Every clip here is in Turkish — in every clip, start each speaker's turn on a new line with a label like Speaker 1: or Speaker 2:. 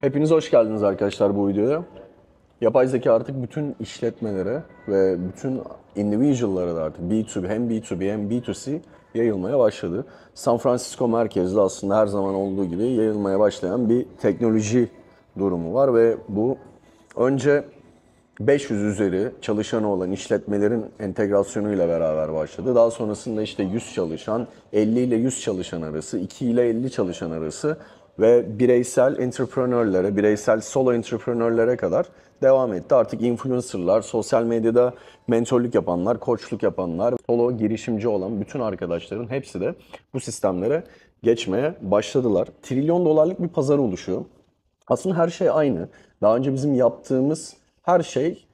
Speaker 1: Hepiniz hoş geldiniz arkadaşlar bu videoya. Yapay zeka artık bütün işletmelere ve bütün individual'lara da artık B2B hem B2B hem B2C yayılmaya başladı. San Francisco merkezli aslında her zaman olduğu gibi yayılmaya başlayan bir teknoloji durumu var ve bu önce 500 üzeri çalışanı olan işletmelerin entegrasyonuyla beraber başladı. Daha sonrasında işte 100 çalışan, 50 ile 100 çalışan arası, 2 ile 50 çalışan arası ve bireysel entrepreneurlere, bireysel solo entrepreneurlere kadar devam etti. Artık influencerlar, sosyal medyada mentorluk yapanlar, koçluk yapanlar, solo girişimci olan bütün arkadaşların hepsi de bu sistemlere geçmeye başladılar. Trilyon dolarlık bir pazar oluşuyor. Aslında her şey aynı. Daha önce bizim yaptığımız her şey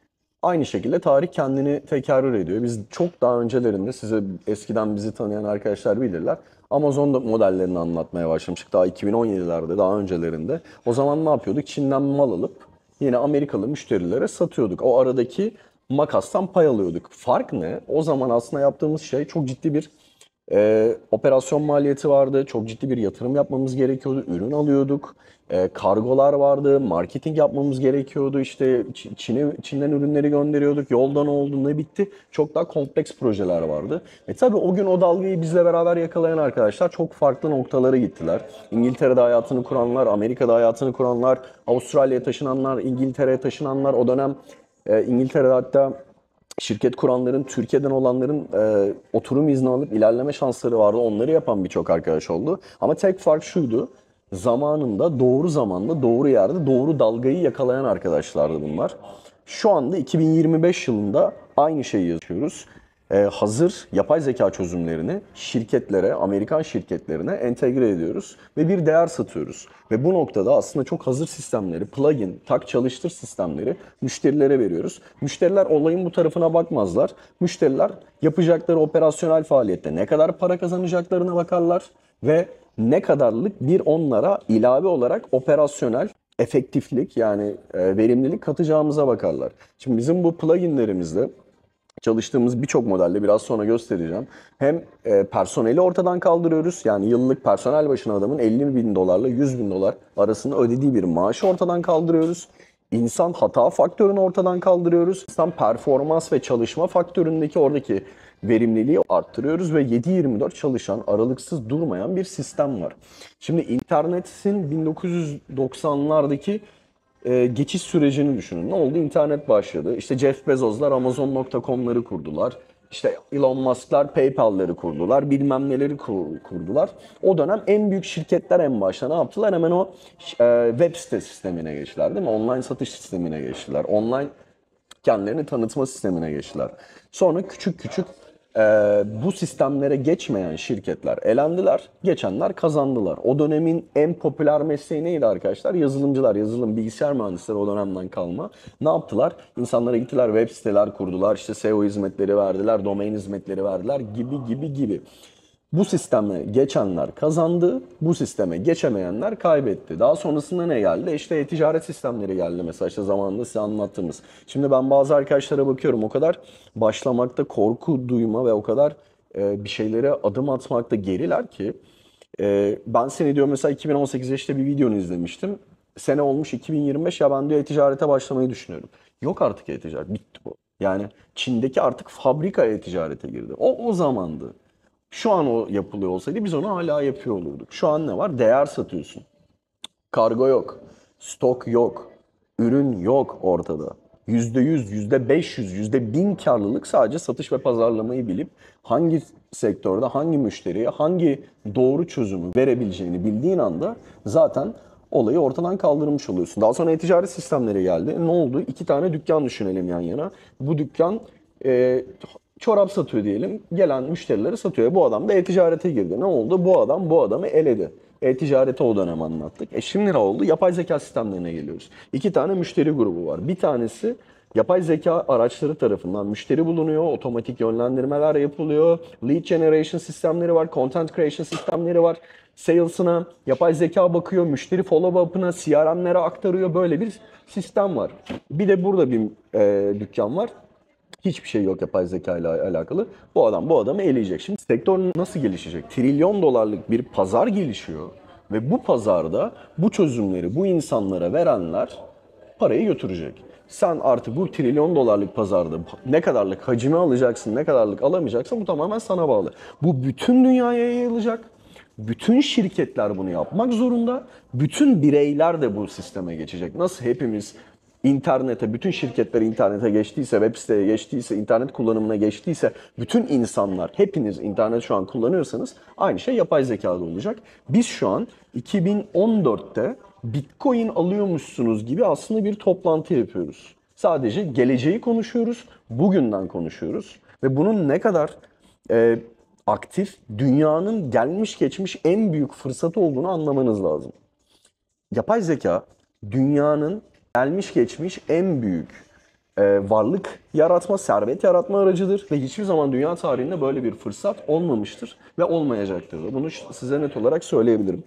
Speaker 1: aynı şekilde tarih kendini tekrar ediyor. Biz çok daha öncelerinde size eskiden bizi tanıyan arkadaşlar bilirler. Amazon modellerini anlatmaya başlamıştık daha 2017'lerde daha öncelerinde. O zaman ne yapıyorduk? Çin'den mal alıp yine Amerikalı müşterilere satıyorduk. O aradaki makastan pay alıyorduk. Fark ne? O zaman aslında yaptığımız şey çok ciddi bir operasyon maliyeti vardı. Çok ciddi bir yatırım yapmamız gerekiyordu. Ürün alıyorduk. Kargolar vardı. Marketing yapmamız gerekiyordu. İşte Çin'den ürünleri gönderiyorduk. Yolda ne oldu, ne bitti? Çok daha kompleks projeler vardı. Tabii o gün o dalgayı bizle beraber yakalayan arkadaşlar çok farklı noktalara gittiler. İngiltere'de hayatını kuranlar, Amerika'da hayatını kuranlar, Avustralya'ya taşınanlar, İngiltere'ye taşınanlar, o dönem İngiltere'de hatta şirket kuranların, Türkiye'den olanların oturum izni alıp ilerleme şansları vardı. Onları yapan birçok arkadaş oldu. Ama tek fark şuydu. Zamanında, doğru zamanda, doğru yerde, doğru dalgayı yakalayan arkadaşlardı bunlar. Şu anda 2025 yılında aynı şeyi yaşıyoruz. Hazır yapay zeka çözümlerini şirketlere, Amerikan şirketlerine entegre ediyoruz ve bir değer satıyoruz. Ve bu noktada aslında çok hazır sistemleri, plugin, tak çalıştır sistemleri müşterilere veriyoruz. Müşteriler olayın bu tarafına bakmazlar. Müşteriler yapacakları operasyonel faaliyette ne kadar para kazanacaklarına bakarlar ve ne kadarlık bir onlara ilave olarak operasyonel efektiflik yani verimlilik katacağımıza bakarlar. Şimdi bizim bu pluginlerimizde çalıştığımız birçok modelde biraz sonra göstereceğim. Hem personeli ortadan kaldırıyoruz. Yani yıllık personel başına adamın 50 bin dolarla 100 bin dolar arasında ödediği bir maaşı ortadan kaldırıyoruz. İnsan hata faktörünü ortadan kaldırıyoruz. İnsan performans ve çalışma faktöründeki oradaki verimliliği arttırıyoruz ve 7/24 çalışan, aralıksız durmayan bir sistem var. Şimdi internetin 1990'lardaki geçiş sürecini düşünün. Ne oldu? İnternet başladı. İşte Jeff Bezos'lar Amazon.com'ları kurdular. İşte Elon Musk'lar PayPal'ları kurdular. Bilmem neleri kurdular. O dönem en büyük şirketler en başta ne yaptılar? Hemen o web site sistemine geçtiler değil mi? Online satış sistemine geçtiler. Online kendilerini tanıtma sistemine geçtiler. Sonra küçük küçük bu sistemlere geçmeyen şirketler elendiler, geçenler kazandılar. O dönemin en popüler mesleği neydi arkadaşlar? Yazılımcılar, yazılım, bilgisayar mühendisleri o dönemden kalma. Ne yaptılar? İnsanlara gittiler, web siteler kurdular, işte SEO hizmetleri verdiler, domain hizmetleri verdiler gibi gibi gibi. Bu sisteme geçenler kazandı, bu sisteme geçemeyenler kaybetti. Daha sonrasında ne geldi? İşte e-ticaret sistemleri geldi mesela işte zamanında size anlattığımız. Şimdi ben bazı arkadaşlara bakıyorum o kadar başlamakta korku duyma ve o kadar bir şeylere adım atmakta geriler ki ben seni diyor mesela 2018'de işte bir videonu izlemiştim. Sene olmuş 2025 ya ben diyor e-ticarete başlamayı düşünüyorum. Yok artık e-ticaret bitti bu. Yani Çin'deki artık fabrika e-ticarete girdi. O zamandı. Şu an o yapılıyor olsaydı biz onu hala yapıyor olurduk. Şu an ne var? Değer satıyorsun. Kargo yok. Stok yok. Ürün yok ortada. %100, %500, %1000 karlılık sadece satış ve pazarlamayı bilip hangi sektörde hangi müşteriye hangi doğru çözümü verebileceğini bildiğin anda zaten olayı ortadan kaldırmış oluyorsun. Daha sonra e-ticaret sistemleri geldi. Ne oldu? İki tane dükkan düşünelim yan yana. Bu dükkan e, çorap satıyor diyelim. Gelen müşterilere satıyor. Bu adam da e-ticarete girdi. Ne oldu? Bu adam bu adamı eledi. E-ticareti o dönem anlattık. Şimdi ne oldu? Yapay zeka sistemlerine geliyoruz. İki tane müşteri grubu var. Bir tanesi yapay zeka araçları tarafından müşteri bulunuyor, otomatik yönlendirmeler yapılıyor, lead generation sistemleri var, content creation sistemleri var. Sales'ına yapay zeka bakıyor, müşteri follow-up'ına, CRM'lere aktarıyor. Böyle bir sistem var. Bir de burada bir dükkan var. Hiçbir şey yok yapay zeka ile alakalı. Bu adam bu adamı eleyecek. Şimdi sektör nasıl gelişecek? Trilyon dolarlık bir pazar gelişiyor. Ve bu pazarda bu çözümleri bu insanlara verenler parayı götürecek. Sen artık bu trilyon dolarlık pazarda ne kadarlık hacmi alacaksın, ne kadarlık alamayacaksın bu tamamen sana bağlı. Bu bütün dünyaya yayılacak. Bütün şirketler bunu yapmak zorunda. Bütün bireyler de bu sisteme geçecek. Nasıl hepimiz internete, bütün şirketler internete geçtiyse, web siteye geçtiyse, internet kullanımına geçtiyse, bütün insanlar, hepiniz internet şu an kullanıyorsanız aynı şey yapay zekada olacak. Biz şu an 2014'te Bitcoin alıyormuşsunuz gibi aslında bir toplantı yapıyoruz. Sadece geleceği konuşuyoruz, bugünden konuşuyoruz ve bunun ne kadar aktif, dünyanın gelmiş geçmiş en büyük fırsatı olduğunu anlamanız lazım. Yapay zeka dünyanın gelmiş geçmiş en büyük varlık yaratma, servet yaratma aracıdır ve hiçbir zaman dünya tarihinde böyle bir fırsat olmamıştır ve olmayacaktır. Bunu size net olarak söyleyebilirim.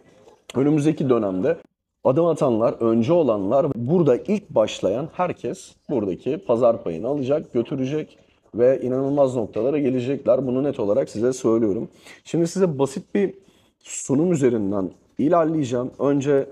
Speaker 1: Önümüzdeki dönemde adım atanlar, önce olanlar, burada ilk başlayan herkes buradaki pazar payını alacak, götürecek ve inanılmaz noktalara gelecekler. Bunu net olarak size söylüyorum. Şimdi size basit bir sunum üzerinden ilerleyeceğim. Önce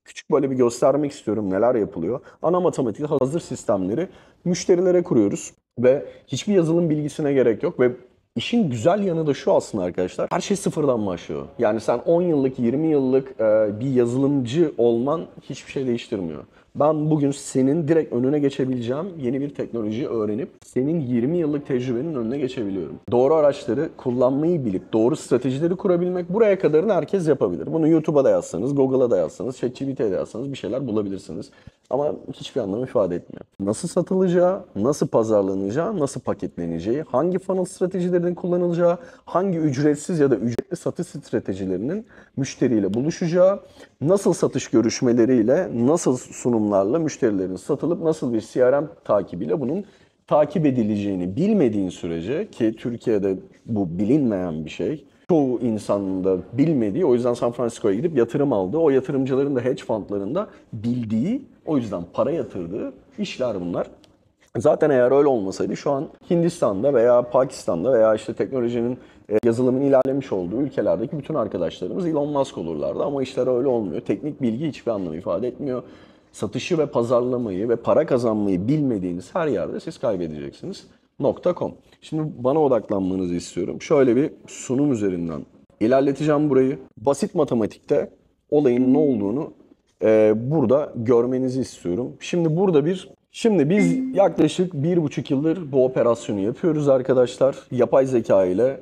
Speaker 1: küçük böyle bir göstermek istiyorum neler yapılıyor. Ana matematik hazır sistemleri müşterilere kuruyoruz ve hiçbir yazılım bilgisine gerek yok ve işin güzel yanı da şu aslında arkadaşlar. Her şey sıfırdan başlıyor. Yani sen 10 yıllık, 20 yıllık bir yazılımcı olman hiçbir şey değiştirmiyor. Ben bugün senin direkt önüne geçebileceğim yeni bir teknolojiyi öğrenip senin 20 yıllık tecrübenin önüne geçebiliyorum. Doğru araçları kullanmayı bilip doğru stratejileri kurabilmek buraya kadarını herkes yapabilir. Bunu YouTube'a da yazsanız, Google'a da yazsanız, ChatGPT'ye de yazsanız bir şeyler bulabilirsiniz. Ama hiçbir anlam ifade etmiyor. Nasıl satılacağı, nasıl pazarlanacağı, nasıl paketleneceği, hangi funnel stratejilerinin kullanılacağı, hangi ücretsiz ya da ücretli satış stratejilerinin müşteriyle buluşacağı, nasıl satış görüşmeleriyle, nasıl sunumlarla müşterilerin satılıp nasıl bir CRM takibiyle bunun takip edileceğini bilmediğin sürece, ki Türkiye'de bu bilinmeyen bir şey, çoğu insanın da bilmediği, o yüzden San Francisco'ya gidip yatırım aldı. O yatırımcıların da hedge fundlarında bildiği, o yüzden para yatırdığı işler bunlar. Zaten eğer öyle olmasaydı şu an Hindistan'da veya Pakistan'da veya işte teknolojinin, yazılımın ilerlemiş olduğu ülkelerdeki bütün arkadaşlarımız Elon Musk olurlardı. Ama işler öyle olmuyor. Teknik bilgi hiçbir anlam ifade etmiyor. Satışı ve pazarlamayı ve para kazanmayı bilmediğiniz her yerde siz kaybedeceksiniz. .com. Şimdi bana odaklanmanızı istiyorum. Şöyle bir sunum üzerinden ilerleteceğim burayı. Basit matematikte olayın ne olduğunu burada görmenizi istiyorum. Şimdi biz yaklaşık 1,5 yıldır bu operasyonu yapıyoruz arkadaşlar. Yapay zeka ile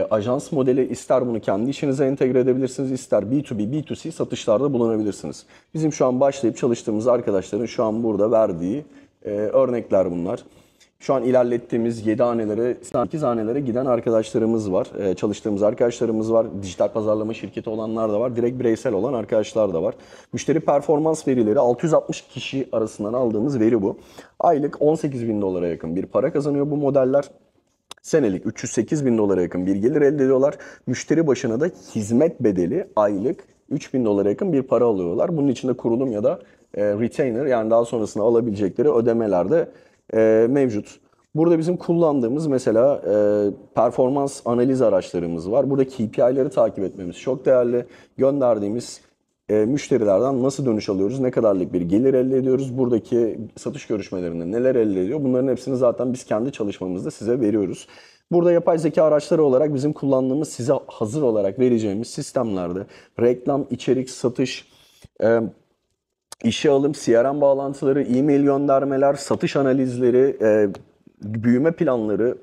Speaker 1: ajans modeli, ister bunu kendi işinize entegre edebilirsiniz, ister B2B, B2C satışlarda bulunabilirsiniz. Bizim şu an başlayıp çalıştığımız arkadaşların şu an burada verdiği örnekler bunlar. Şu an ilerlettiğimiz 7 hanelere, 8 hanelere giden arkadaşlarımız var. Çalıştığımız arkadaşlarımız var. Dijital pazarlama şirketi olanlar da var. Direkt bireysel olan arkadaşlar da var. Müşteri performans verileri 660 kişi arasından aldığımız veri bu. Aylık 18 bin dolara yakın bir para kazanıyor bu modeller. Senelik 308 bin dolara yakın bir gelir elde ediyorlar. Müşteri başına da hizmet bedeli aylık 3 bin dolara yakın bir para alıyorlar. Bunun içinde kurulum ya da retainer, yani daha sonrasında alabilecekleri ödemeler de mevcut. Burada bizim kullandığımız mesela performans analiz araçlarımız var. Burada KPI'leri takip etmemiz çok değerli. Gönderdiğimiz müşterilerden nasıl dönüş alıyoruz, ne kadarlık bir gelir elde ediyoruz, buradaki satış görüşmelerinde neler elde ediyor, bunların hepsini zaten biz kendi çalışmamızda size veriyoruz. Burada yapay zeka araçları olarak bizim kullandığımız, size hazır olarak vereceğimiz sistemlerde reklam, içerik, satış, işe alım, CRM bağlantıları, e-mail göndermeler, satış analizleri, büyüme planları,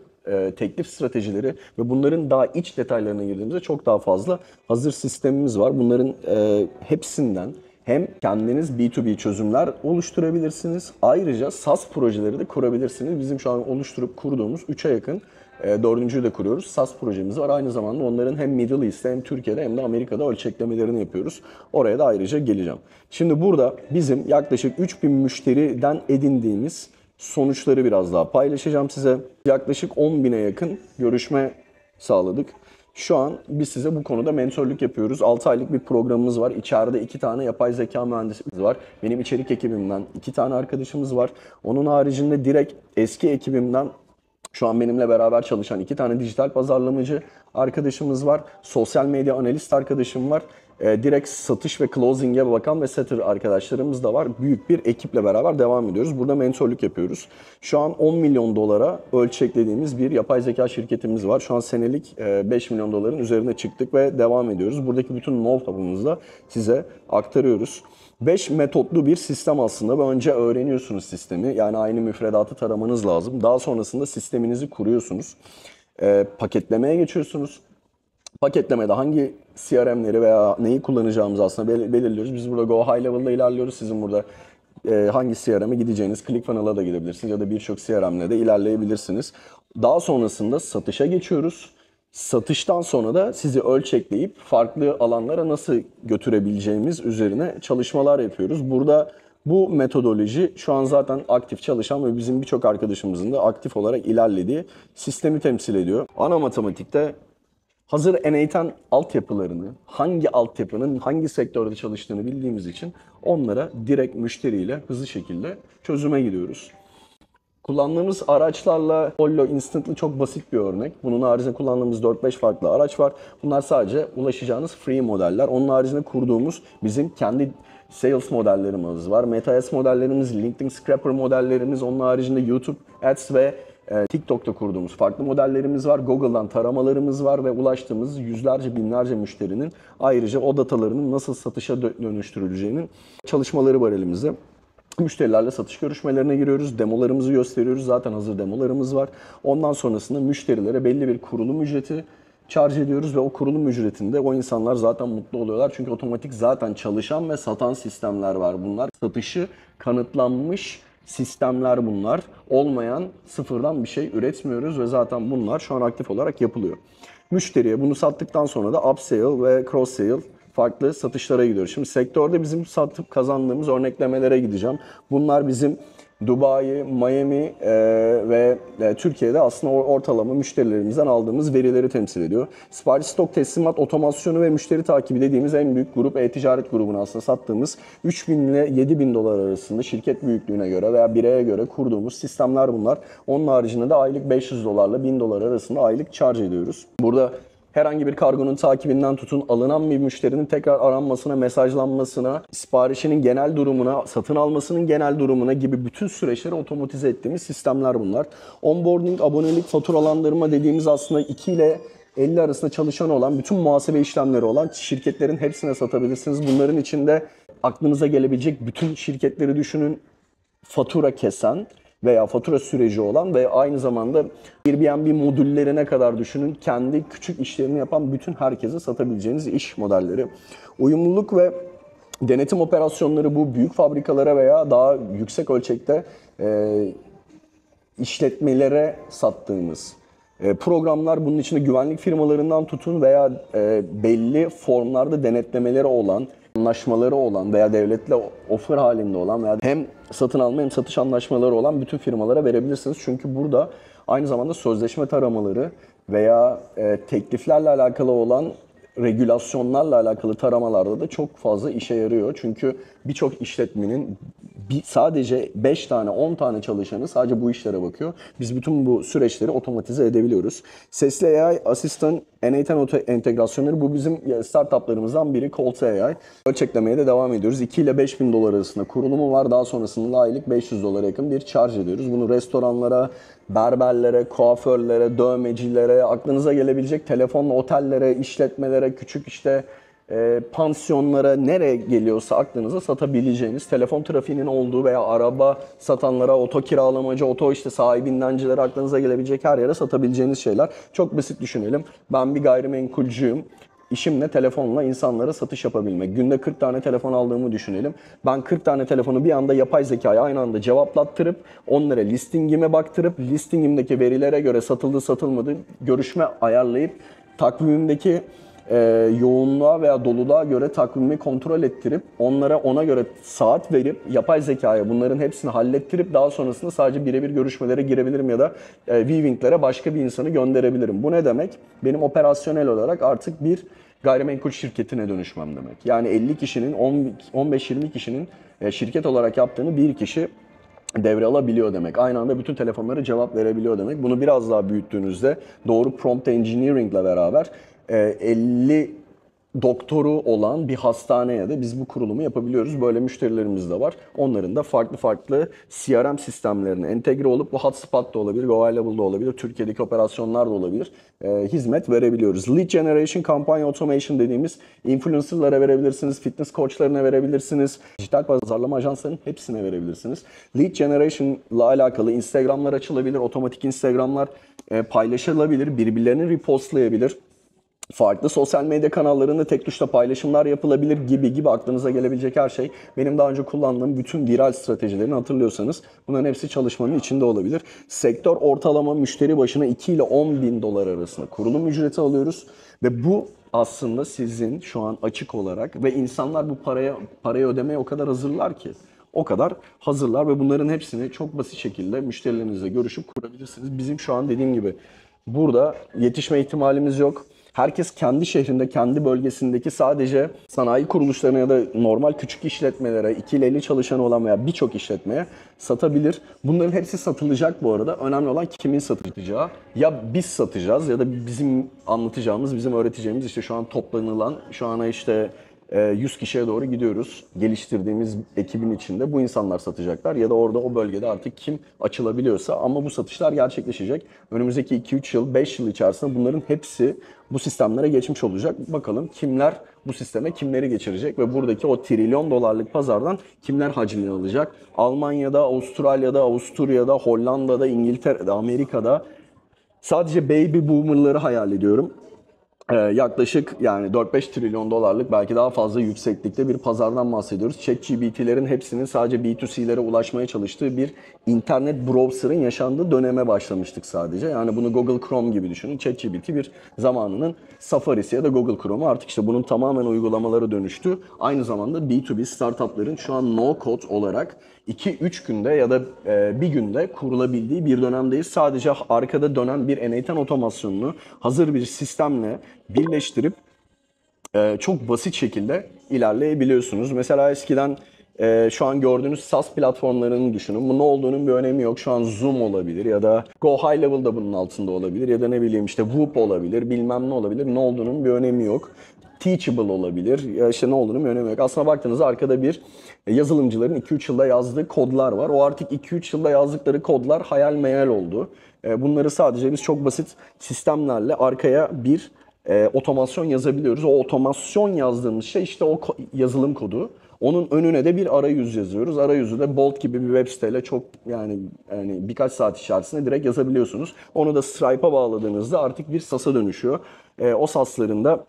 Speaker 1: teklif stratejileri ve bunların daha iç detaylarına girdiğimizde çok daha fazla hazır sistemimiz var. Bunların hepsinden hem kendiniz B2B çözümler oluşturabilirsiniz. Ayrıca SaaS projeleri de kurabilirsiniz. Bizim şu an oluşturup kurduğumuz 3'e yakın, dördüncüyü de kuruyoruz, SaaS projemiz var. Aynı zamanda onların hem Middle East'te hem Türkiye'de hem de Amerika'da ölçeklemelerini yapıyoruz. Oraya da ayrıca geleceğim. Şimdi burada bizim yaklaşık 3000 müşteriden edindiğimiz sonuçları biraz daha paylaşacağım size. Yaklaşık 10.000'e yakın görüşme sağladık. Şu an biz size bu konuda mentörlük yapıyoruz. 6 aylık bir programımız var. İçeride 2 tane yapay zeka mühendisimiz var. Benim içerik ekibimden 2 tane arkadaşımız var. Onun haricinde direkt eski ekibimden şu an benimle beraber çalışan 2 tane dijital pazarlamacı arkadaşımız var. Sosyal medya analist arkadaşım var. Direkt satış ve closing'e bakan ve setter arkadaşlarımız da var. Büyük bir ekiple beraber devam ediyoruz. Burada mentorluk yapıyoruz. Şu an 10 milyon dolara ölçeklediğimiz bir yapay zeka şirketimiz var. Şu an senelik 5 milyon doların üzerine çıktık ve devam ediyoruz. Buradaki bütün know-how'ımızı da size aktarıyoruz. 5 metotlu bir sistem aslında ve önce öğreniyorsunuz sistemi. Yani aynı müfredatı taramanız lazım. Daha sonrasında sisteminizi kuruyorsunuz. Paketlemeye geçiyorsunuz. Paketlemede hangi CRM'leri veya neyi kullanacağımızı aslında belirliyoruz. Biz burada Go High Level'da ilerliyoruz. Sizin burada hangi CRM'e gideceğiniz ClickFunnels'a da gidebilirsiniz ya da birçok CRM'le de ilerleyebilirsiniz. Daha sonrasında satışa geçiyoruz. Satıştan sonra da sizi ölçekleyip farklı alanlara nasıl götürebileceğimiz üzerine çalışmalar yapıyoruz. Burada bu metodoloji şu an zaten aktif çalışan ve bizim birçok arkadaşımızın da aktif olarak ilerlediği sistemi temsil ediyor. Ana matematikte hazır N8 altyapılarını, hangi altyapının hangi sektörde çalıştığını bildiğimiz için onlara direkt müşteriyle hızlı şekilde çözüme gidiyoruz. Kullandığımız araçlarla Follow Instantly çok basit bir örnek. Bunun haricinde kullandığımız 4-5 farklı araç var. Bunlar sadece ulaşacağınız free modeller. Onun haricinde kurduğumuz bizim kendi sales modellerimiz var. Meta Ads modellerimiz, LinkedIn Scraper modellerimiz, onun haricinde YouTube Ads ve TikTok'ta kurduğumuz farklı modellerimiz var. Google'dan taramalarımız var ve ulaştığımız yüzlerce, binlerce müşterinin ayrıca o datalarının nasıl satışa dönüştürüleceğinin çalışmaları var elimizde. Müşterilerle satış görüşmelerine giriyoruz, demolarımızı gösteriyoruz. Zaten hazır demolarımız var. Ondan sonrasında müşterilere belli bir kurulum ücreti charge ediyoruz ve o kurulum ücretinde o insanlar zaten mutlu oluyorlar. Çünkü otomatik zaten çalışan ve satan sistemler var bunlar. Satışı kanıtlanmış sistemler bunlar. Olmayan, sıfırdan bir şey üretmiyoruz ve zaten bunlar şu an aktif olarak yapılıyor. Müşteriye bunu sattıktan sonra da upsell ve cross sell farklı satışlara gidiyoruz. Şimdi sektörde bizim satıp kazandığımız örneklemelere gideceğim. Bunlar bizim Dubai, Miami ve Türkiye'de aslında ortalama müşterilerimizden aldığımız verileri temsil ediyor. Sipariş, stok, teslimat, otomasyonu ve müşteri takibi dediğimiz en büyük grup e-ticaret grubuna aslında sattığımız 3.000 ile 7.000 dolar arasında şirket büyüklüğüne göre veya bireye göre kurduğumuz sistemler bunlar. Onun haricinde de aylık 500 dolarla 1000 dolar arasında aylık charge ediyoruz. Burada herhangi bir kargonun takibinden tutun, alınan bir müşterinin tekrar aranmasına, mesajlanmasına, siparişinin genel durumuna, satın almasının genel durumuna gibi bütün süreçleri otomatize ettiğimiz sistemler bunlar. Onboarding, abonelik, faturalandırma dediğimiz aslında 2 ile 50 arasında çalışan olan, bütün muhasebe işlemleri olan şirketlerin hepsine satabilirsiniz. Bunların içinde aklınıza gelebilecek bütün şirketleri düşünün. Fatura kesen veya fatura süreci olan ve aynı zamanda Airbnb modüllerine kadar düşünün. Kendi küçük işlerini yapan bütün herkese satabileceğiniz iş modelleri. Uyumluluk ve denetim operasyonları bu büyük fabrikalara veya daha yüksek ölçekte işletmelere sattığımız programlar, bunun içinde güvenlik firmalarından tutun veya belli formlarda denetlemeleri olan, anlaşmaları olan veya devletle offer halinde olan veya hem satın alma hem satış anlaşmaları olan bütün firmalara verebilirsiniz. Çünkü burada aynı zamanda sözleşme taramaları veya tekliflerle alakalı olan regülasyonlarla alakalı taramalarda da çok fazla işe yarıyor. Çünkü birçok işletmenin sadece 5 tane 10 tane çalışanı sadece bu işlere bakıyor. Biz bütün bu süreçleri otomatize edebiliyoruz. Sesli AI asistan N8 entegrasyonları bu bizim startuplarımızdan biri Colt AI. Ölçeklemeye de devam ediyoruz. 2 ile 5 bin dolar arasında kurulumu var. Daha sonrasında aylık 500 dolara yakın bir charge ediyoruz. Bunu restoranlara, berberlere, kuaförlere, dövmecilere, aklınıza gelebilecek telefonla otellere, işletmelere, küçük pansiyonlara, nereye geliyorsa aklınıza satabileceğiniz, telefon trafiğinin olduğu veya araba satanlara, oto kiralamacı, sahibindencilere, aklınıza gelebilecek her yere satabileceğiniz şeyler. Çok basit düşünelim. Ben bir gayrimenkulcüyüm. İşimle telefonla insanlara satış yapabilmek. Günde 40 tane telefon aldığımı düşünelim. Ben 40 tane telefonu bir anda yapay zekaya aynı anda cevaplattırıp onlara listingime baktırıp listingimdeki verilere göre satıldı satılmadı görüşme ayarlayıp takvimimdeki yoğunluğa veya doluluğa göre takvimi kontrol ettirip onlara ona göre saat verip yapay zekaya bunların hepsini hallettirip daha sonrasında sadece birebir görüşmelere girebilirim ya da Weaving'lere başka bir insanı gönderebilirim. Bu ne demek? Benim operasyonel olarak artık bir gayrimenkul şirketine dönüşmem demek. Yani 50 kişinin 15-20 kişinin şirket olarak yaptığını bir kişi devralabiliyor demek. Aynı anda bütün telefonlara cevap verebiliyor demek. Bunu biraz daha büyüttüğünüzde doğru prompt engineering ile beraber 50 doktoru olan bir hastaneye de biz bu kurulumu yapabiliyoruz. Böyle müşterilerimiz de var. Onların da farklı farklı CRM sistemlerine entegre olup bu hotspot da olabilir, Go Level da olabilir, Türkiye'deki operasyonlar da olabilir. Hizmet verebiliyoruz. Lead Generation, kampanya automation dediğimiz influencerlara verebilirsiniz, fitness coachlarına verebilirsiniz, dijital pazarlama ajanslarının hepsine verebilirsiniz. Lead Generation ile alakalı Instagram'lar açılabilir, otomatik Instagram'lar paylaşılabilir, birbirlerini repostlayabilir. Farklı sosyal medya kanallarında tek tuşla paylaşımlar yapılabilir gibi aklınıza gelebilecek her şey. Benim daha önce kullandığım bütün viral stratejilerini hatırlıyorsanız bunların hepsi çalışmanın içinde olabilir. Sektör ortalama müşteri başına 2 ile 10 bin dolar arasında kurulum ücreti alıyoruz. Ve bu aslında sizin şu an açık olarak ve insanlar bu parayı ödemeye o kadar hazırlar ki. O kadar hazırlar ve bunların hepsini çok basit şekilde müşterilerinizle görüşüp kurabilirsiniz. Bizim şu an dediğim gibi burada yetişme ihtimalimiz yok. Herkes kendi şehrinde, kendi bölgesindeki sadece sanayi kuruluşlarına ya da normal küçük işletmelere, 2 ile 50 çalışanı olan veya birçok işletmeye satabilir. Bunların hepsi satılacak bu arada. Önemli olan kimin satacağı. Ya biz satacağız ya da bizim anlatacağımız, bizim öğreteceğimiz işte şu an toplanılan, şu ana işte 100 kişiye doğru gidiyoruz. Geliştirdiğimiz ekibin içinde bu insanlar satacaklar ya da orada o bölgede artık kim açılabiliyorsa ama bu satışlar gerçekleşecek. Önümüzdeki 2-3 yıl, 5 yıl içerisinde bunların hepsi bu sistemlere geçmiş olacak. Bakalım kimler bu sisteme kimleri geçirecek ve buradaki o trilyon dolarlık pazardan kimler hacmini alacak? Almanya'da, Avustralya'da, Avusturya'da, Hollanda'da, İngiltere'de, Amerika'da sadece baby boomer'ları hayal ediyorum. Yaklaşık yani 4-5 trilyon dolarlık belki daha fazla yükseklikte bir pazardan bahsediyoruz. ChatGPT'lerin hepsinin sadece B2C'lere ulaşmaya çalıştığı bir internet browser'ın yaşandığı döneme başlamıştık sadece. Yani bunu Google Chrome gibi düşünün. ChatGPT bir zamanının Safari'si ya da Google Chrome'u, artık işte bunun tamamen uygulamaları dönüştü. Aynı zamanda B2B startupların şu an no code olarak 2-3 günde ya da bir günde kurulabildiği bir dönemdeyiz. Sadece arkada dönen bir N8 otomasyonunu hazır bir sistemle birleştirip çok basit şekilde ilerleyebiliyorsunuz. Mesela eskiden şu an gördüğünüz SaaS platformlarını düşünün. Bu ne olduğunun bir önemi yok. Şu an Zoom olabilir ya da Go High Level da bunun altında olabilir ya da ne bileyim işte Whoop olabilir, bilmem ne olabilir. Ne olduğunun bir önemi yok. Teachable olabilir. Ya işte ne olduğunun bir önemi yok. Aslına baktığınızda arkada bir yazılımcıların 2-3 yılda yazdığı kodlar var. O artık 2-3 yılda yazdıkları kodlar hayal meyal oldu. Bunları sadece biz çok basit sistemlerle arkaya bir otomasyon yazabiliyoruz. O otomasyon yazdığımız şey işte o yazılım kodu. Onun önüne de bir arayüz yazıyoruz. Arayüzü de Bolt gibi bir web siteyle çok yani birkaç saat içerisinde direkt yazabiliyorsunuz. Onu da Stripe'a bağladığınızda artık bir SaaS'a dönüşüyor. O SaaS'ların da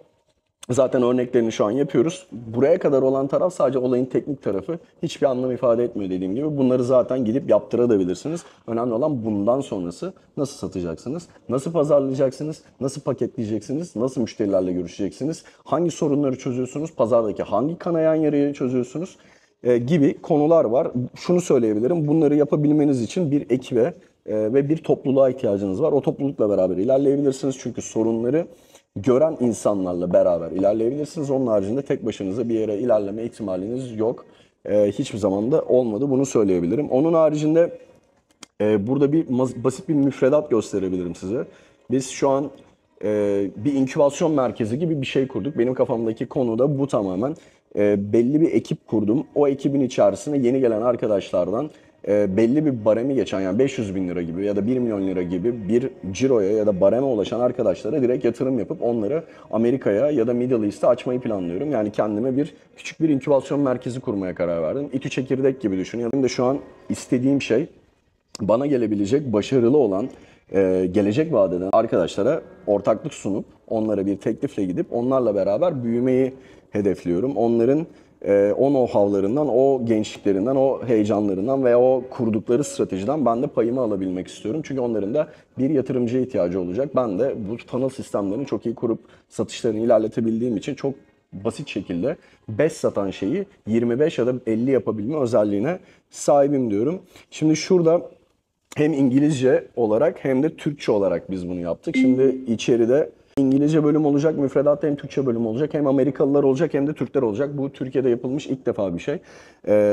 Speaker 1: zaten örneklerini şu an yapıyoruz. Buraya kadar olan taraf sadece olayın teknik tarafı. Hiçbir anlam ifade etmiyor dediğim gibi. Bunları zaten gidip yaptırabilirsiniz. Önemli olan bundan sonrası nasıl satacaksınız, nasıl pazarlayacaksınız, nasıl paketleyeceksiniz, nasıl müşterilerle görüşeceksiniz, hangi sorunları çözüyorsunuz, pazardaki hangi kanayan yarayı çözüyorsunuz gibi konular var. Şunu söyleyebilirim, bunları yapabilmeniz için bir ekibe ve bir topluluğa ihtiyacınız var. O toplulukla beraber ilerleyebilirsiniz çünkü sorunları gören insanlarla beraber ilerleyebilirsiniz. Onun haricinde tek başınıza bir yere ilerleme ihtimaliniz yok. Hiçbir zaman da olmadı. Bunu söyleyebilirim. Onun haricinde burada bir basit bir müfredat gösterebilirim size. Biz şu an bir inkübasyon merkezi gibi bir şey kurduk. Benim kafamdaki konu da bu tamamen. Belli bir ekip kurdum. O ekibin içerisine yeni gelen arkadaşlardan belli bir baremi geçen yani 500 bin lira gibi ya da 1 milyon lira gibi bir ciroya ya da bareme ulaşan arkadaşlara direkt yatırım yapıp onları Amerika'ya ya da Middle East'e açmayı planlıyorum. Yani kendime küçük bir inkübasyon merkezi kurmaya karar verdim. İTÜ Çekirdek gibi düşün. Yani de şu an istediğim şey bana gelebilecek, başarılı olan, gelecek vaat eden arkadaşlara ortaklık sunup onlara bir teklifle gidip onlarla beraber büyümeyi hedefliyorum. Onların o know-how'larından, o gençliklerinden, o heyecanlarından ve o kurdukları stratejiden ben de payımı alabilmek istiyorum. Çünkü onların da bir yatırımcıya ihtiyacı olacak. Ben de bu funnel sistemlerini çok iyi kurup satışlarını ilerletebildiğim için çok basit şekilde 5 satan şeyi 25 ya da 50 yapabilme özelliğine sahibim diyorum. Şimdi şurada hem İngilizce olarak hem de Türkçe olarak biz bunu yaptık. Şimdi içeride İngilizce bölüm olacak, müfredatta hem Türkçe bölüm olacak, hem Amerikalılar olacak hem de Türkler olacak. Bu Türkiye'de yapılmış ilk defa bir şey.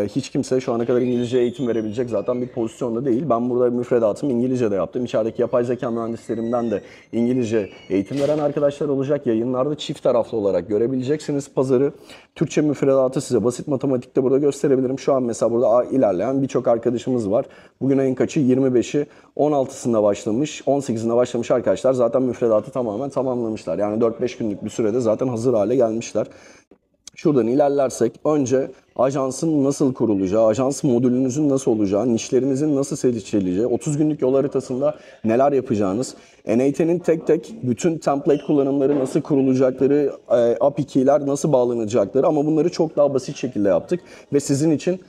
Speaker 1: Hiç kimse şu ana kadar İngilizce eğitim verebilecek zaten bir pozisyonda değil. Ben burada müfredatımı İngilizce'de yaptım. İçerideki yapay zeka mühendislerimden de İngilizce eğitim veren arkadaşlar olacak. Yayınlarda çift taraflı olarak görebileceksiniz pazarı. Türkçe müfredatı size basit matematikte burada gösterebilirim. Şu an mesela burada ilerleyen birçok arkadaşımız var. Bugün ayın kaçı? 25'i. 16'sında başlamış, 18'inde başlamış arkadaşlar zaten müfredatı tamamen tamamlamışlar. Yani 4-5 günlük bir sürede zaten hazır hale gelmişler. Şuradan ilerlersek önce ajansın nasıl kurulacağı, ajans modülünüzün nasıl olacağı, nişlerinizin nasıl seçileceği, 30 günlük yol haritasında neler yapacağınız, N8'nin tek tek bütün template kullanımları nasıl kurulacakları, API key'ler nasıl bağlanacakları ama bunları çok daha basit şekilde yaptık ve sizin için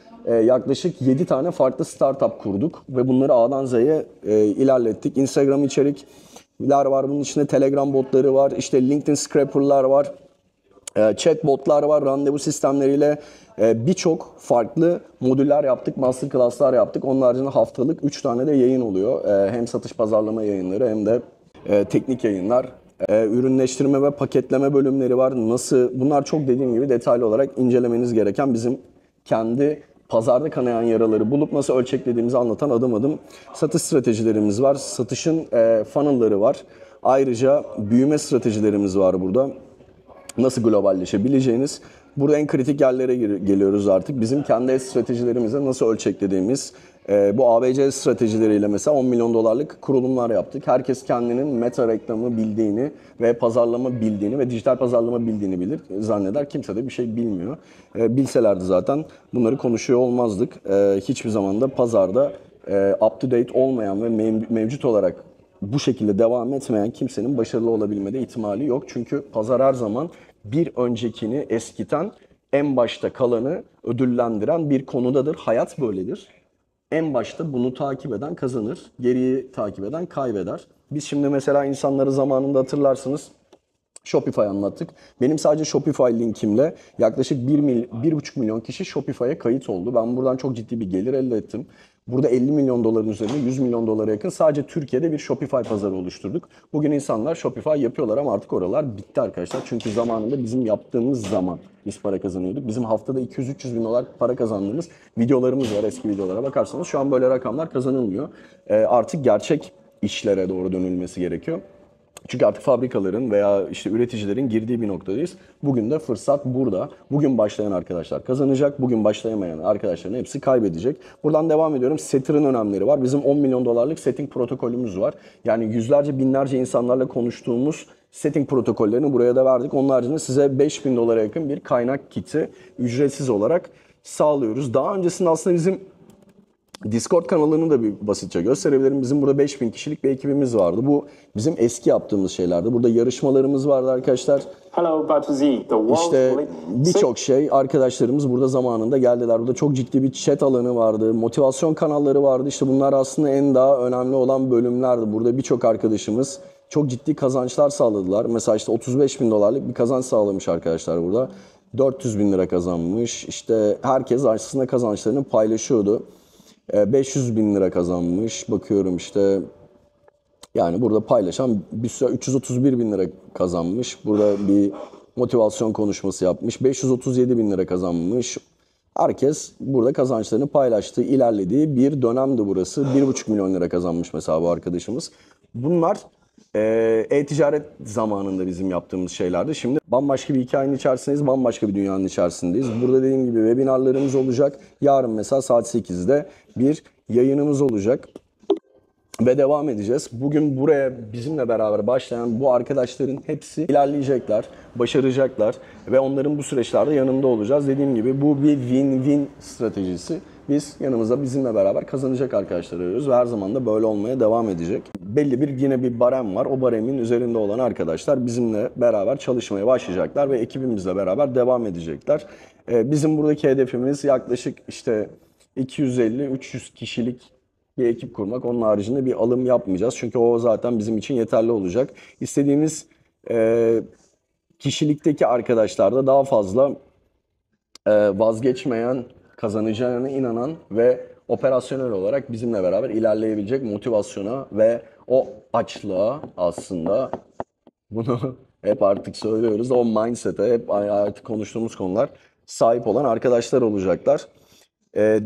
Speaker 1: yaklaşık 7 tane farklı startup kurduk ve bunları A'dan Z'ye ilerlettik. Instagram içerikler var, bunun içinde Telegram botları var, işte LinkedIn scraper'lar var, chatbotlar var, randevu sistemleriyle birçok farklı modüller yaptık, masterclass'lar yaptık. Onun haricinde haftalık 3 tane de yayın oluyor. Hem satış pazarlama yayınları hem de teknik yayınlar. Ürünleştirme ve paketleme bölümleri var. Nasıl? Bunlar çok dediğim gibi detaylı olarak incelemeniz gereken bizim kendi pazarda kanayan yaraları bulup nasıl ölçeklediğimizi anlatan adım adım satış stratejilerimiz var. Satışın funnel'ları var. Ayrıca büyüme stratejilerimiz var burada. Nasıl globalleşebileceğiniz. Burada en kritik yerlere geliyoruz artık. Bizim kendi stratejilerimize nasıl ölçeklediğimiz, bu ABC stratejileriyle mesela 10 milyon dolarlık kurulumlar yaptık. Herkes kendinin meta reklamı bildiğini ve pazarlama bildiğini ve dijital pazarlama bildiğini bilir zanneder. Kimse de bir şey bilmiyor. Bilselerdi zaten bunları konuşuyor olmazdık. Hiçbir zaman da pazarda up to date olmayan ve mevcut olarak bu şekilde devam etmeyen kimsenin başarılı olabilmede ihtimali yok. Çünkü pazar her zaman bir öncekini eskiten, en başta kalanı ödüllendiren bir konudadır. Hayat böyledir. En başta bunu takip eden kazanır, geriyi takip eden kaybeder. Biz şimdi mesela insanları zamanında hatırlarsınız Shopify anlattık. Benim sadece Shopify linkimle yaklaşık 1,5 milyon kişi Shopify'a kayıt oldu. Ben buradan çok ciddi bir gelir elde ettim. Burada 50 milyon doların üzerinde 100 milyon dolara yakın sadece Türkiye'de bir Shopify pazarı oluşturduk. Bugün insanlar Shopify yapıyorlar ama artık oralar bitti arkadaşlar. Çünkü zamanında bizim yaptığımız zaman biz para kazanıyorduk. Bizim haftada 200-300 bin dolar para kazandığımız videolarımız var, eski videolara bakarsanız. Şu an böyle rakamlar kazanılmıyor. Artık gerçek işlere doğru dönülmesi gerekiyor. Çünkü artık fabrikaların veya işte üreticilerin girdiği bir noktadayız. Bugün de fırsat burada. Bugün başlayan arkadaşlar kazanacak. Bugün başlayamayan arkadaşların hepsi kaybedecek. Buradan devam ediyorum. Setter'ın önemleri var. Bizim 10 milyon dolarlık setting protokolümüz var. Yani yüzlerce binlerce insanlarla konuştuğumuz setting protokollerini buraya da verdik. Onun haricinde size 5.000 dolara yakın bir kaynak kiti ücretsiz olarak sağlıyoruz. Daha öncesinde aslında bizim Discord kanalını da bir basitçe gösterebilirim. Bizim burada 5000 kişilik bir ekibimiz vardı. Bu bizim eski yaptığımız şeylerdi. Burada yarışmalarımız vardı arkadaşlar.
Speaker 2: Hello, Batuzi.
Speaker 1: İşte birçok şey arkadaşlarımız burada zamanında geldiler. Burada çok ciddi bir chat alanı vardı. Motivasyon kanalları vardı. İşte bunlar aslında en daha önemli olan bölümlerdi. Burada birçok arkadaşımız çok ciddi kazançlar sağladılar. Mesela işte 35 bin dolarlık bir kazanç sağlamış arkadaşlar burada. 400 bin lira kazanmış. İşte herkes aslında kazançlarını paylaşıyordu. 500 bin lira kazanmış. Bakıyorum işte yani burada paylaşan bir sürü 331 bin lira kazanmış. Burada bir motivasyon konuşması yapmış. 537 bin lira kazanmış. Herkes burada kazançlarını paylaştığı, ilerlediği bir dönemdi burası. 1,5 milyon lira kazanmış mesela bu arkadaşımız. Bunlar e-ticaret zamanında bizim yaptığımız şeylerdi. Şimdi bambaşka bir hikayenin içerisindeyiz, bambaşka bir dünyanın içerisindeyiz. Burada dediğim gibi webinarlarımız olacak. Yarın mesela saat 8'de bir yayınımız olacak. Ve devam edeceğiz. Bugün buraya bizimle beraber başlayan bu arkadaşların hepsi ilerleyecekler, başaracaklar ve onların bu süreçlerde yanında olacağız. Dediğim gibi bu bir win-win stratejisi. Biz yanımızda bizimle beraber kazanacak arkadaşlar arıyoruz ve her zaman da böyle olmaya devam edecek. Belli bir yine bir barem var. O baremin üzerinde olan arkadaşlar bizimle beraber çalışmaya başlayacaklar ve ekibimizle beraber devam edecekler. Bizim buradaki hedefimiz yaklaşık işte 250-300 kişilik bir ekip kurmak. Onun haricinde bir alım yapmayacağız. Çünkü o zaten bizim için yeterli olacak. İstediğimiz kişilikteki arkadaşlar da daha fazla vazgeçmeyen, kazanacağına inanan ve operasyonel olarak bizimle beraber ilerleyebilecek motivasyona ve o açlığa aslında Bunu hep artık söylüyoruz. O mindset'e hep artık konuştuğumuz konular sahip olan arkadaşlar olacaklar. Ee,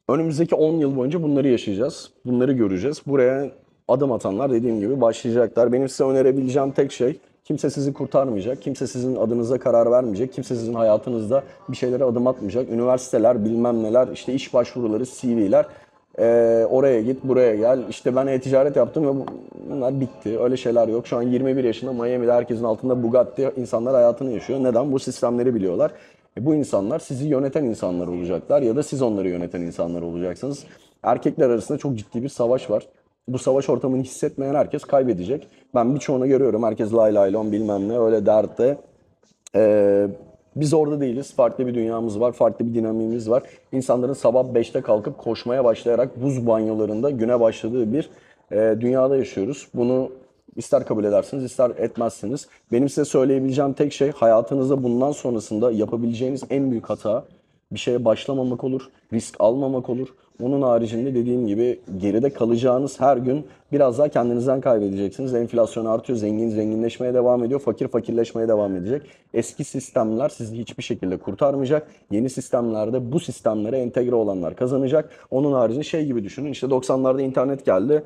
Speaker 1: Önümüzdeki 10 yıl boyunca bunları yaşayacağız. Bunları göreceğiz. Buraya adım atanlar dediğim gibi başlayacaklar. Benim size önerebileceğim tek şey, kimse sizi kurtarmayacak. Kimse sizin adınıza karar vermeyecek. Kimse sizin hayatınızda bir şeylere adım atmayacak. Üniversiteler, bilmem neler, işte iş başvuruları, CV'ler. Oraya git, buraya gel. İşte ben e-ticaret yaptım ve bunlar bitti. Öyle şeyler yok. Şu an 21 yaşında Miami'de herkesin altında Bugatti insanlar hayatını yaşıyor. Neden? Bu sistemleri biliyorlar. Bu insanlar sizi yöneten insanlar olacaklar ya da siz onları yöneten insanlar olacaksınız. Erkekler arasında çok ciddi bir savaş var. Bu savaş ortamını hissetmeyen herkes kaybedecek. Ben birçoğunu görüyorum. Herkes lay lay lon bilmem ne öyle dertte. Ee, Biz orada değiliz. Farklı bir dünyamız var. Farklı bir dinamiğimiz var. İnsanların sabah 5'te kalkıp koşmaya başlayarak buz banyolarında güne başladığı bir dünyada yaşıyoruz. Bunu ister kabul edersiniz, ister etmezsiniz. Benim size söyleyebileceğim tek şey, hayatınızda bundan sonrasında yapabileceğiniz en büyük hata bir şeye başlamamak olur, risk almamak olur. Onun haricinde dediğim gibi geride kalacağınız her gün biraz daha kendinizden kaybedeceksiniz. Enflasyon artıyor, zengin zenginleşmeye devam ediyor, fakir fakirleşmeye devam edecek. Eski sistemler sizi hiçbir şekilde kurtarmayacak. Yeni sistemlerde bu sistemlere entegre olanlar kazanacak. Onun haricinde şey gibi düşünün, işte 90'larda internet geldi.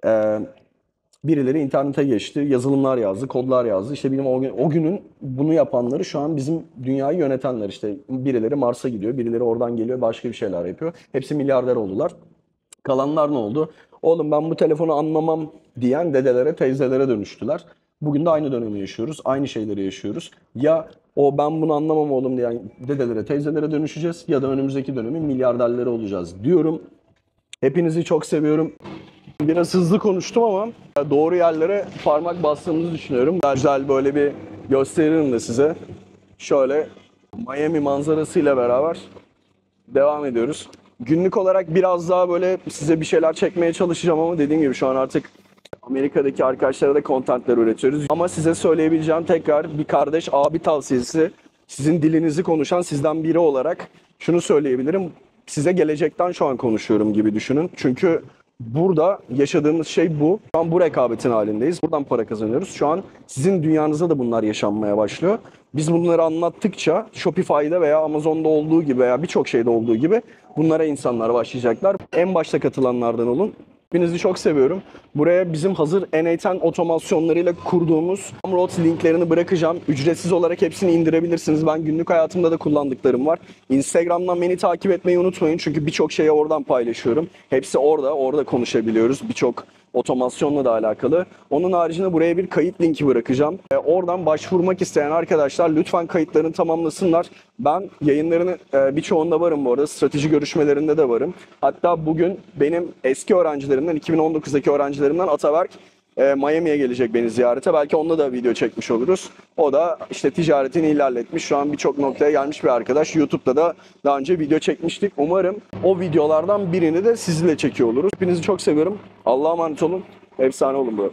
Speaker 1: Ee, Birileri internete geçti, yazılımlar yazdı, kodlar yazdı. İşte benim o günün bunu yapanları şu an bizim dünyayı yönetenler. İşte birileri Mars'a gidiyor, birileri oradan geliyor, başka bir şeyler yapıyor. Hepsi milyarder oldular. Kalanlar ne oldu? Oğlum ben bu telefonu anlamam diyen dedelere, teyzelere dönüştüler. Bugün de aynı dönemi yaşıyoruz, aynı şeyleri yaşıyoruz. Ya o ben bunu anlamam oğlum diyen dedelere, teyzelere dönüşeceğiz ya da önümüzdeki dönemin milyarderleri olacağız diyorum. Hepinizi çok seviyorum. Biraz hızlı konuştum ama doğru yerlere parmak bastığımızı düşünüyorum. Güzel böyle bir gösteririm de size. Şöyle Miami manzarasıyla beraber devam ediyoruz. Günlük olarak biraz daha böyle size bir şeyler çekmeye çalışacağım ama dediğim gibi şu an artık Amerika'daki arkadaşlara da contentler üretiyoruz. Ama size söyleyebileceğim tekrar bir kardeş abi tavsiyesi, sizin dilinizi konuşan sizden biri olarak şunu söyleyebilirim. Size gelecekten şu an konuşuyorum gibi düşünün. Çünkü burada yaşadığımız şey bu. Şu an bu rekabetin halindeyiz. Buradan para kazanıyoruz. Şu an sizin dünyanızda da bunlar yaşanmaya başlıyor. Biz bunları anlattıkça Shopify'da veya Amazon'da olduğu gibi veya birçok şeyde olduğu gibi bunlara insanlar başlayacaklar. En başta katılanlardan olun. Hepinizi çok seviyorum. Buraya bizim hazır N8 otomasyonlarıyla kurduğumuz Gumroad linklerini bırakacağım. Ücretsiz olarak hepsini indirebilirsiniz. Ben günlük hayatımda da kullandıklarım var. Instagram'dan beni takip etmeyi unutmayın. Çünkü birçok şeyi oradan paylaşıyorum. Hepsi orada. Orada konuşabiliyoruz. Birçok otomasyonla da alakalı. Onun haricinde buraya bir kayıt linki bırakacağım. Oradan başvurmak isteyen arkadaşlar lütfen kayıtlarını tamamlasınlar. Ben yayınlarını birçoğunda varım bu arada. Strateji görüşmelerinde de varım. Hatta bugün benim eski öğrencilerimden, 2019'daki öğrencilerimden Ataberk Miami'ye gelecek beni ziyarete. Belki onunla da video çekmiş oluruz. O da işte ticaretini ilerletmiş. Şu an birçok noktaya gelmiş bir arkadaş. YouTube'da da daha önce video çekmiştik. Umarım o videolardan birini de sizinle çekiyor oluruz. Hepinizi çok seviyorum. Allah'a emanet olun. Efsane olun bu.